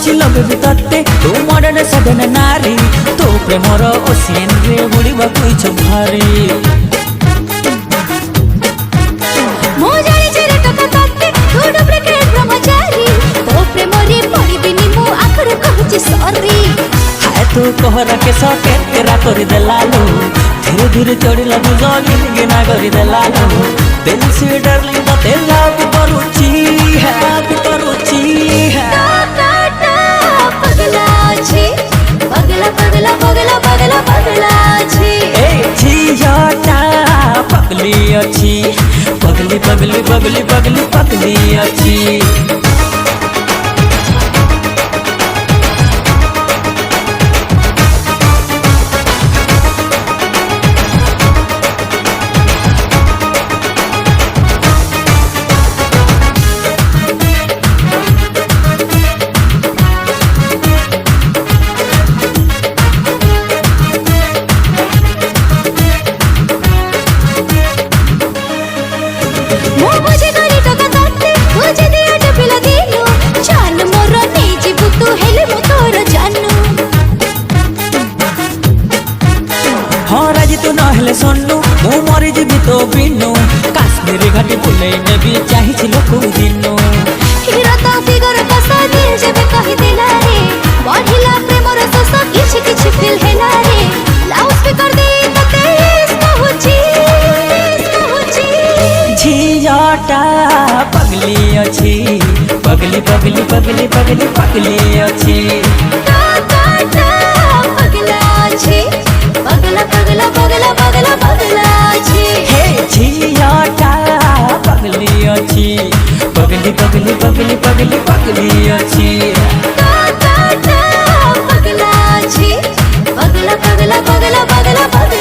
କିଛି ଲଗେଇବି ତତେ ତୁ ମଡ଼ରେ ସଦନ ନାରୀ ତୋ ପ୍ରେମର ଓସିଆନରେ ବୁଡ଼ିବାକୁ ଇଚ୍ଛା ଭାରି ମୁଁ ଜାଣିଛି ରେ ଟକା ତତେ ତୁ ଡୁପ୍ଲିକେଟ୍ ବ୍ରହ୍ମଚାରୀ ତୋ ପ୍ରେମରେ ପଡ଼ିବିନି ମୁଁ ଆଖରେ କହୁଛି ସରି ହାଏ ତୁ କୋହରା କେଶ କେତେରା କରିଦେଲାଲୁ ଧୀରେ ଧୀରେ ଚଢ଼ିଲା ତୁ ଜଗିନି ଗିନା କରିଦେଲାଲୁ ଦିଲ୍ ସେ ଡାର୍ଲିଂ ତତେ ଲଭ୍ କରୁଛି पगला छी पगला पगला पगला पगला पगला छी ए झियाटा पगली अछि पगली पगली पगली पगली पगली अछि हाँ राजी तू नहले सुनू मु मरी जीवी तो बिनु काश्मीर घाटी बुलेई नेबी चाहिए लोक दिनु हीरा तो फिगर कसा दिल जेबे कहि देला रे बढ़िला प्रेमर सस किछि किछि फील हेला रे लाउड स्पीकर दे तते कहूची झियाटा पगली अछि पगली पगली पगली पगली पगली अछि पगला छी पगला पगला पगला पगला पगला छी हे झियाटा पगली अछि पगली पगली पगली पगली पगली अछि।